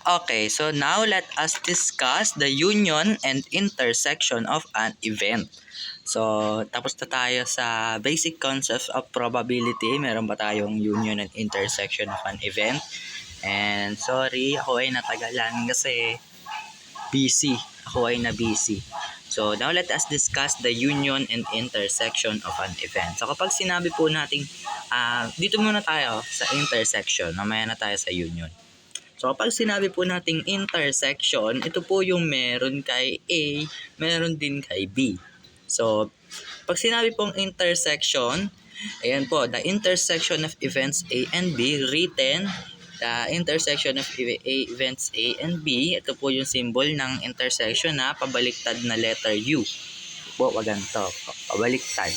Okay, so now let us discuss the union and intersection of an event. So, tapos na tayo sa basic concepts of probability. Meron ba tayong union and intersection of an event? And sorry, ako ay natagalan kasi busy. Ako ay na busy. So, now let us discuss the union and intersection of an event. So, kapag sinabi po natin, dito muna tayo sa intersection. Mamaya na tayo sa union. So kapag sinabi po nating intersection, ito po yung meron kay A, meron din kay B. So pag sinabi pong intersection, ayan po, the intersection of events A and B written, the intersection of events A and B, ito po yung symbol ng intersection na pabaliktad na letter U. Ito po, wag ganito, pabaliktad.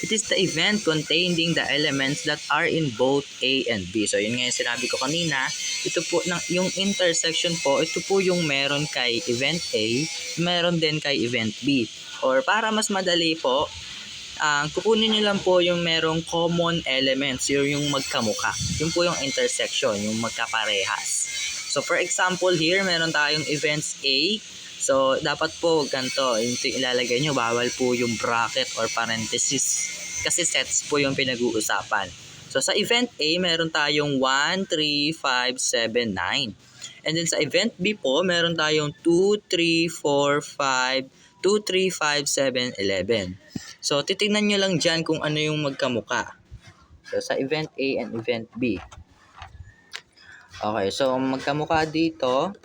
It is the event containing the elements that are in both A and B. So yun nga yung sinabi ko kanina, ito po yung intersection po, ito po yung meron kay event A, meron din kay event B. Or para mas madali po, kukunin nyo lang po yung merong common elements, yung magkamuka. Yun po yung intersection, yung magkaparehas. So for example here, meron tayong events A. So, dapat po ganito, yung ilalagay nyo, bawal po yung bracket or parenthesis kasi sets po yung pinag-uusapan. So, sa event A, meron tayong 1, 3, 5, 7, 9. And then sa event B po, meron tayong 2, 3, 4, 5, 2, 3, 5, 7, 11. So, titignan nyo lang dyan kung ano yung magkamuka. So, sa event A and event B. Okay, so magkamuka dito,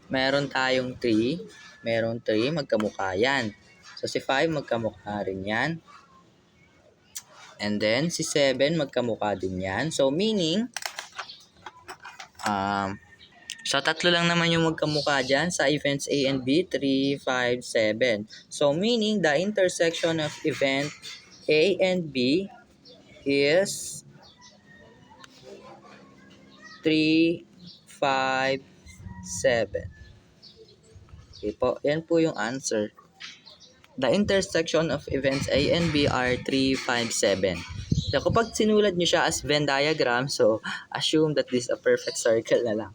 meron tayong 3. Meron 3, magkamukha yan. So, si 5, magkamukha rin yan. And then, si 7, magkamukha din yan. So, meaning, so, tatlo lang naman yung magkamukha dyan sa events A and B, 3, 5, 7. So, meaning, the intersection of event A and B is 3, 5, 7. Okay po, yan po yung answer. The intersection of events A and B are 3, 5, 7. So kapag sinulat nyo siya as Venn diagram, so assume that this is a perfect circle na lang.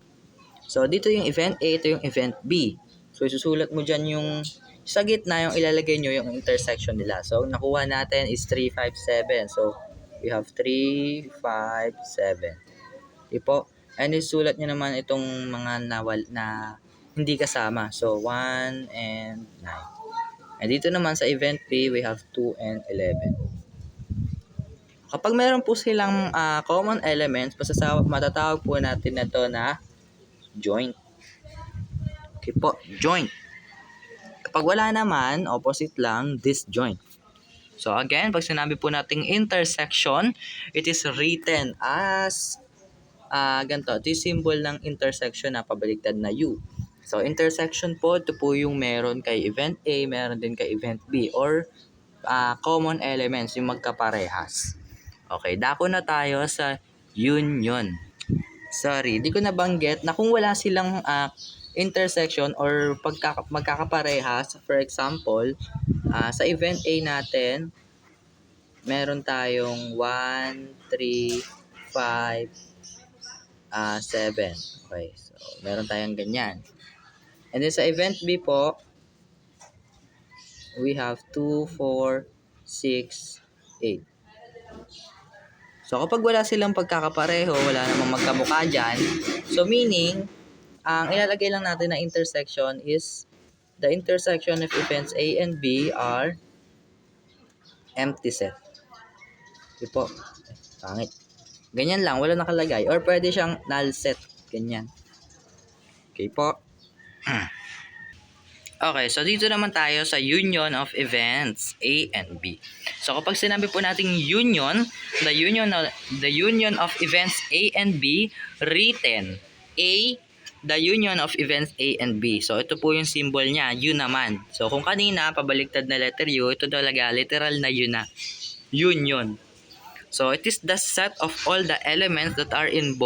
So dito yung event A, ito yung event B. So isusulat mo dyan yung sa gitna yung ilalagay nyo yung intersection nila. So nakuha natin is 3, 5, 7. So we have 3, 5, 7. Okay po. And isulat nyo naman itong mga na hindi kasama. So 1 and 9. And dito naman sa event B, we have 2 and 11. Kapag meron po silang common elements, matatawag po natin na to na joint. Okay po, joint. Kapag wala naman, opposite lang, disjoint. So again, pag sinabi po nating intersection, it is written as ganito. Ito yung symbol ng intersection na pabaliktad na U. So, intersection po, ito po yung meron kay event A, meron din kay event B, or common elements, yung magkaparehas. Okay, dako na tayo sa union. Sorry, di ko nabanggit na kung wala silang intersection or magkakaparehas, for example, sa event A natin, meron tayong 1, 3, 5, 7. Okay, so meron tayong ganyan. And then sa event B po, we have 2, 4, 6, 8. So kapag wala silang pagkakapareho, wala namang magkamukha dyan, so meaning, ang ilalagay lang natin na intersection is the intersection of events A and B are empty set. Okay po. Pangit. Ganyan lang, wala nakalagay. Or pwede siyang null set. Ganyan. Okay po. Okay, so dito naman tayo sa union of events A and B. So kapag sinabi po nating union, the union of events A and B written A, the union of events A and B. So ito po yung symbol niya, U naman. So kung kanina pabaliktad na letter U, ito talaga literal na U na. Union. So it is the set of all the elements that are in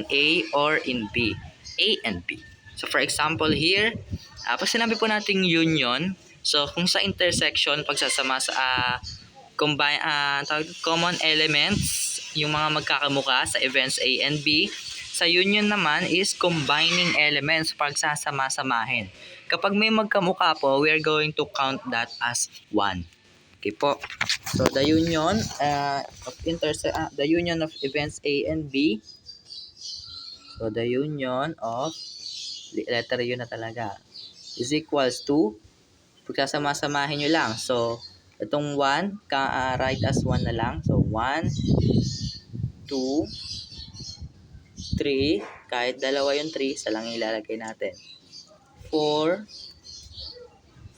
A or in B. A and B. So for example here, pag sinabi po nating union, so kung sa intersection, pagsasama sa common elements, yung mga magkakamuka sa events A and B, Sa union naman is combining elements, pagsasama-samahin. Kapag may magkamukha po, we are going to count that as 1. Okay po. So the union the union of events A and B. So the union of letter U na talaga is equals to, pagsasama-samahin nyo lang. So itong 1, write as 1 na lang. So 1, 2, 3, kahit dalawa yung 3, isa lang ilalagay natin. 4,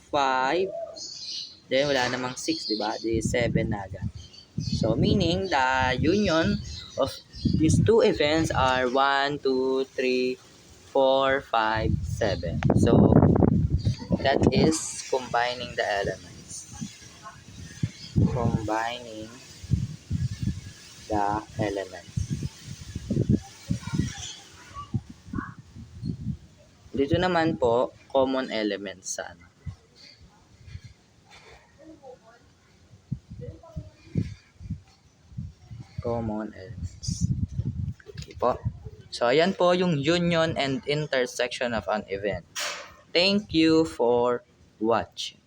5, then wala namang 6, di ba? Di 7 na agad. So meaning the union of these two events are 1, 2, 3, 4, 5, 7. So that is combining the elements. Combining the elements. Dito naman po, common elements sa ano. Common elements. Okay po. So, ayan po yung union and intersection of an event. Thank you for watching.